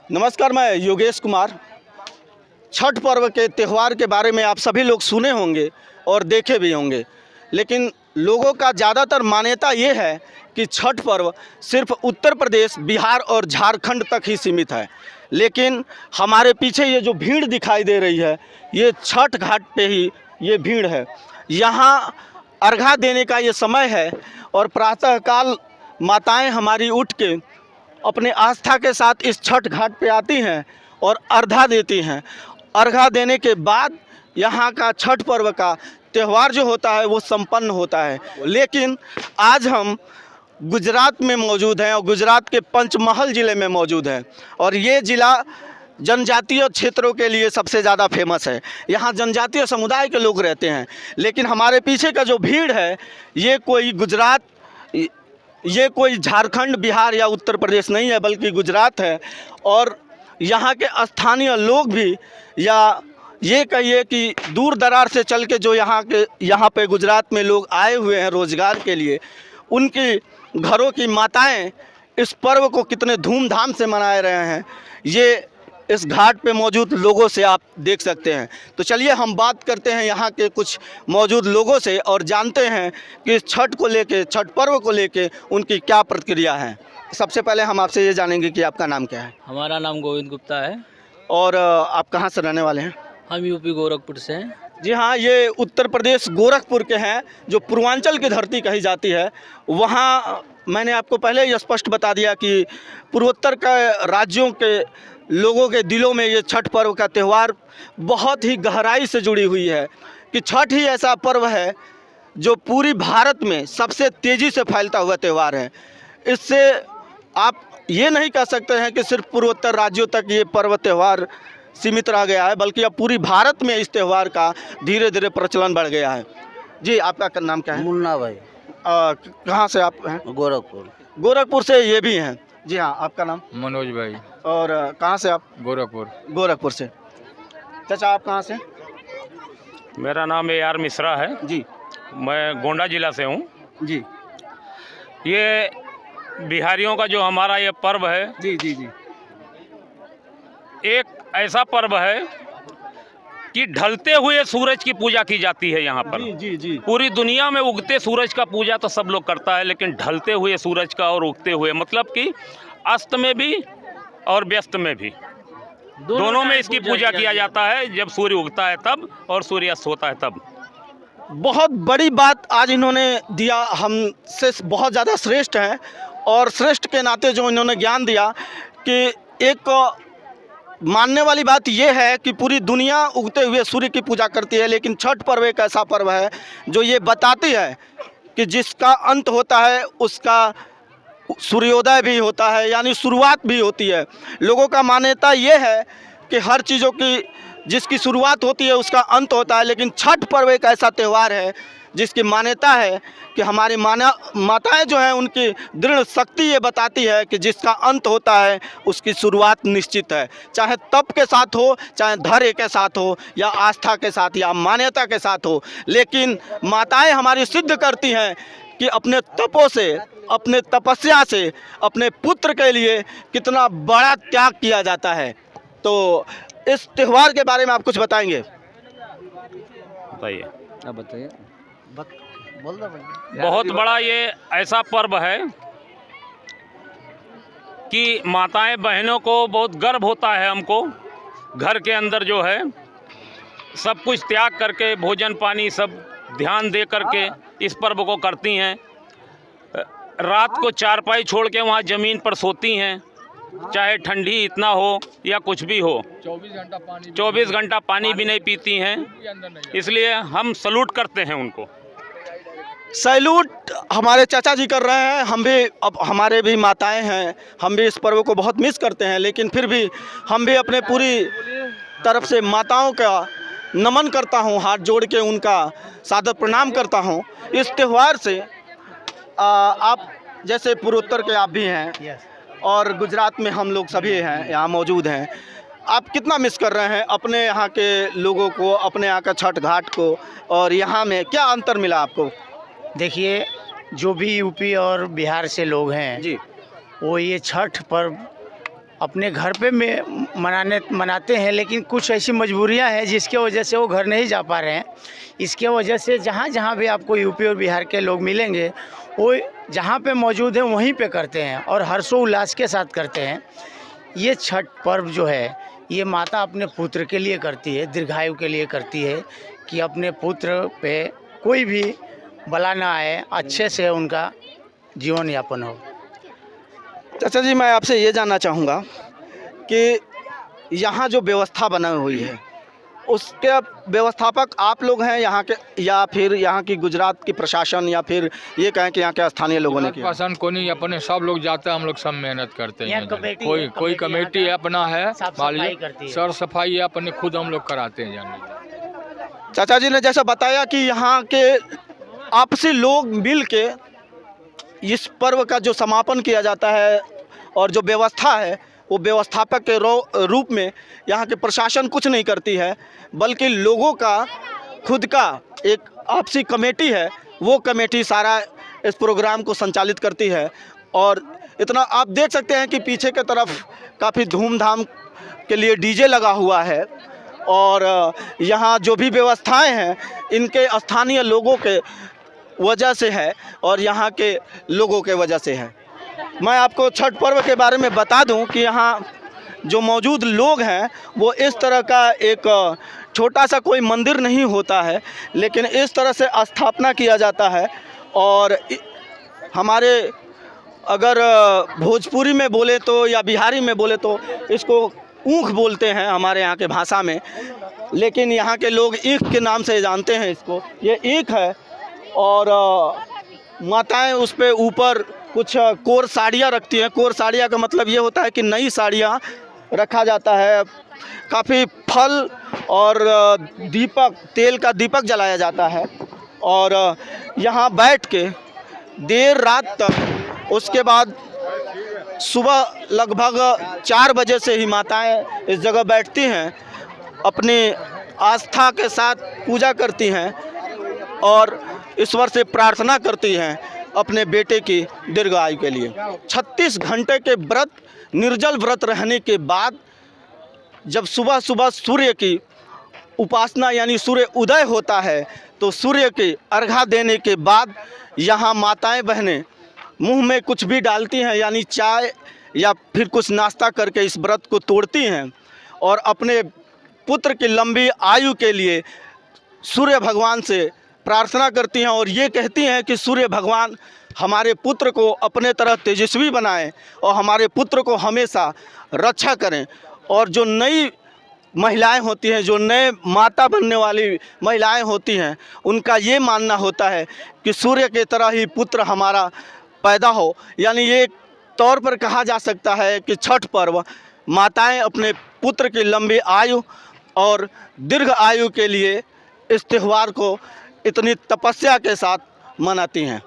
नमस्कार, मैं योगेश कुमार। छठ पर्व के त्यौहार के बारे में आप सभी लोग सुने होंगे और देखे भी होंगे, लेकिन लोगों का ज़्यादातर मान्यता ये है कि छठ पर्व सिर्फ उत्तर प्रदेश, बिहार और झारखंड तक ही सीमित है। लेकिन हमारे पीछे ये जो भीड़ दिखाई दे रही है, ये छठ घाट पे ही ये भीड़ है। यहाँ अर्घा देने का ये समय है और प्रातःकाल माताएं हमारी उठ के अपने आस्था के साथ इस छठ घाट पे आती हैं और अर्घा देती हैं। अर्घा देने के बाद यहाँ का छठ पर्व का त्यौहार जो होता है वो संपन्न होता है। लेकिन आज हम गुजरात में मौजूद हैं और गुजरात के पंचमहल ज़िले में मौजूद हैं और ये ज़िला जनजातीय क्षेत्रों के लिए सबसे ज़्यादा फेमस है। यहाँ जनजातीय समुदाय के लोग रहते हैं। लेकिन हमारे पीछे का जो भीड़ है, ये कोई गुजरात, ये कोई झारखंड, बिहार या उत्तर प्रदेश नहीं है, बल्कि गुजरात है। और यहाँ के स्थानीय लोग भी, या ये कहिए कि दूर दरार से चल के जो यहाँ पे गुजरात में लोग आए हुए हैं रोज़गार के लिए, उनकी घरों की माताएं इस पर्व को कितने धूमधाम से मना रहे हैं, ये इस घाट पे मौजूद लोगों से आप देख सकते हैं। तो चलिए हम बात करते हैं यहाँ के कुछ मौजूद लोगों से और जानते हैं कि छठ को लेके, छठ पर्व को लेके उनकी क्या प्रतिक्रिया है। सबसे पहले हम आपसे ये जानेंगे कि आपका नाम क्या है। हमारा नाम गोविंद गुप्ता है। और आप कहाँ से रहने वाले हैं। हम यूपी गोरखपुर से हैं। जी हाँ, ये उत्तर प्रदेश गोरखपुर के हैं, जो पूर्वांचल की धरती कही जाती है। वहाँ मैंने आपको पहले ही स्पष्ट बता दिया कि पूर्वोत्तर के राज्यों के लोगों के दिलों में ये छठ पर्व का त्यौहार बहुत ही गहराई से जुड़ी हुई है। कि छठ ही ऐसा पर्व है जो पूरी भारत में सबसे तेज़ी से फैलता हुआ त्यौहार है। इससे आप ये नहीं कह सकते हैं कि सिर्फ पूर्वोत्तर राज्यों तक ये पर्व त्यौहार सीमित रह गया है, बल्कि अब पूरी भारत में इस त्यौहार का धीरे धीरे प्रचलन बढ़ गया है। जी, आपका नाम क्या है। मुन्ना भाई। कहाँ से आप हैं। गोरखपुर। गोरखपुर से ये भी हैं। जी हाँ, आपका नाम। मनोज भाई। और कहाँ से आप। गोरखपुर। गोरखपुर से। चाचा, आप कहाँ से। मेरा नाम AR मिश्रा है जी। मैं गोंडा जिला से हूँ जी। ये बिहारियों का जो हमारा ये पर्व है, जी जी जी, एक ऐसा पर्व है कि ढलते हुए सूरज की पूजा की जाती है यहाँ पर। जी जी जी। पूरी दुनिया में उगते सूरज का पूजा तो सब लोग करता है, लेकिन ढलते हुए सूरज का और उगते हुए, मतलब कि अस्त में भी और व्यस्त में भी, दोनों में इसकी पूजा किया जाता है। जब सूर्य उगता है तब और सूर्य अस्त होता है तब। बहुत बड़ी बात आज इन्होंने दिया, हमसे बहुत ज़्यादा श्रेष्ठ हैं। और श्रेष्ठ के नाते जो इन्होंने ज्ञान दिया कि एक मानने वाली बात यह है कि पूरी दुनिया उगते हुए सूर्य की पूजा करती है, लेकिन छठ पर्व एक ऐसा पर्व है जो ये बताती है कि जिसका अंत होता है उसका सूर्योदय भी होता है, यानी शुरुआत भी होती है। लोगों का मान्यता ये है कि हर चीज़ों की जिसकी शुरुआत होती है उसका अंत होता है, लेकिन छठ पर्व एक ऐसा त्यौहार है जिसकी मान्यता है कि हमारी माताएं जो हैं उनकी दृढ़ शक्ति ये बताती है कि जिसका अंत होता है उसकी शुरुआत निश्चित है। चाहे तप के साथ हो, चाहे धैर्य के साथ हो, या आस्था के साथ, या मान्यता के साथ हो, लेकिन माताएं हमारी सिद्ध करती हैं कि अपने तपों से, अपने तपस्या से अपने पुत्र के लिए कितना बड़ा त्याग किया जाता है। तो इस त्यौहार के बारे में आप कुछ बताएंगे। बताइए। आप बताइए। बोल दो भाई। बहुत बड़ा ये ऐसा पर्व है कि माताएं बहनों को बहुत गर्व होता है। हमको घर के अंदर जो है सब कुछ त्याग करके, भोजन पानी सब ध्यान दे करके इस पर्व को करती हैं। रात को चारपाई छोड़ के वहाँ ज़मीन पर सोती हैं, चाहे ठंडी इतना हो या कुछ भी हो। 24 घंटा पानी भी नहीं पीती हैं। इसलिए हम सलूट करते हैं उनको। सैल्यूट हमारे चाचा जी कर रहे हैं। हम भी, अब हमारे भी माताएं हैं, हम भी इस पर्व को बहुत मिस करते हैं, लेकिन फिर भी हम भी अपने पूरी तरफ से माताओं का नमन करता हूं, हाथ जोड़ के उनका सादर प्रणाम करता हूं। इस त्यौहार से आप जैसे पूर्वोत्तर के आप भी हैं और गुजरात में हम लोग सभी हैं, यहाँ मौजूद हैं, आप कितना मिस कर रहे हैं अपने यहाँ के लोगों को, अपने यहाँ का छठ घाट को, और यहाँ में क्या अंतर मिला आपको। देखिए, जो भी यूपी और बिहार से लोग हैं जी, वो ये छठ पर्व अपने घर पे में मनाते हैं, लेकिन कुछ ऐसी मजबूरियां हैं जिसके वजह से वो घर नहीं जा पा रहे हैं। इसके वजह से जहाँ जहाँ भी आपको यूपी और बिहार के लोग मिलेंगे, वो जहाँ पे मौजूद हैं वहीं पे करते हैं और हर्षोल्लास के साथ करते हैं। ये छठ पर्व जो है ये माता अपने पुत्र के लिए करती है, दीर्घायु के लिए करती है कि अपने पुत्र पे कोई भी बला ना आए, अच्छे से उनका जीवन यापन हो। चाचा जी, मैं आपसे ये जानना चाहूँगा कि यहाँ जो व्यवस्था बनी हुई है उसके व्यवस्थापक आप लोग हैं यहाँ के, या फिर यहाँ की गुजरात की प्रशासन, या फिर ये कहें कि यहाँ के स्थानीय लोगों ने किया? प्रशासन को नहीं, अपने सब लोग जाते हैं, हम लोग सब मेहनत करते यहाँ हैं। कमेटी कोई है, कोई कमेटी कमेटी है अपना है, साफ मान सफाई लीजिए करती है। सर सफाई अपने खुद हम लोग कराते हैं जाने। चाचा जी ने जैसा बताया कि यहाँ के आपसी लोग मिल के इस पर्व का जो समापन किया जाता है और जो व्यवस्था है वो व्यवस्थापक के रूप में यहाँ के प्रशासन कुछ नहीं करती है, बल्कि लोगों का खुद का एक आपसी कमेटी है, वो कमेटी सारा इस प्रोग्राम को संचालित करती है। और इतना आप देख सकते हैं कि पीछे की तरफ काफ़ी धूमधाम के लिए डीजे लगा हुआ है और यहाँ जो भी व्यवस्थाएं हैं इनके स्थानीय लोगों के वजह से है और यहाँ के लोगों के वजह से है। मैं आपको छठ पर्व के बारे में बता दूं कि यहाँ जो मौजूद लोग हैं वो इस तरह का एक छोटा सा कोई मंदिर नहीं होता है, लेकिन इस तरह से स्थापना किया जाता है। और हमारे अगर भोजपुरी में बोले तो या बिहारी में बोले तो इसको ऊख बोलते हैं हमारे यहाँ के भाषा में, लेकिन यहाँ के लोग ईख के नाम से जानते हैं इसको। ये ईख है और माताएं उस पे ऊपर कुछ कोर साड़ियाँ रखती हैं। कोर साड़ियाँ का मतलब ये होता है कि नई साड़ियाँ रखा जाता है। काफ़ी फल और दीपक, तेल का दीपक जलाया जाता है और यहाँ बैठ के देर रात तक, उसके बाद सुबह लगभग 4 बजे से ही माताएं इस जगह बैठती हैं, अपनी आस्था के साथ पूजा करती हैं और ईश्वर से प्रार्थना करती हैं अपने बेटे की दीर्घायु के लिए। 36 घंटे के व्रत, निर्जल व्रत रहने के बाद जब सुबह सुबह सूर्य की उपासना यानी सूर्य उदय होता है तो सूर्य के अर्घा देने के बाद यहाँ माताएं बहनें मुंह में कुछ भी डालती हैं, यानी चाय या फिर कुछ नाश्ता करके इस व्रत को तोड़ती हैं और अपने पुत्र की लंबी आयु के लिए सूर्य भगवान से प्रार्थना करती हैं और ये कहती हैं कि सूर्य भगवान हमारे पुत्र को अपने तरह तेजस्वी बनाएं और हमारे पुत्र को हमेशा रक्षा करें। और जो नई महिलाएं होती हैं, जो नए माता बनने वाली महिलाएं होती हैं, उनका ये मानना होता है कि सूर्य के तरह ही पुत्र हमारा पैदा हो। यानी ये तौर पर कहा जा सकता है कि छठ पर्व माताएं अपने पुत्र की लंबी आयु और दीर्घ आयु के लिए इस त्यौहार को इतनी तपस्या के साथ मनाती हैं।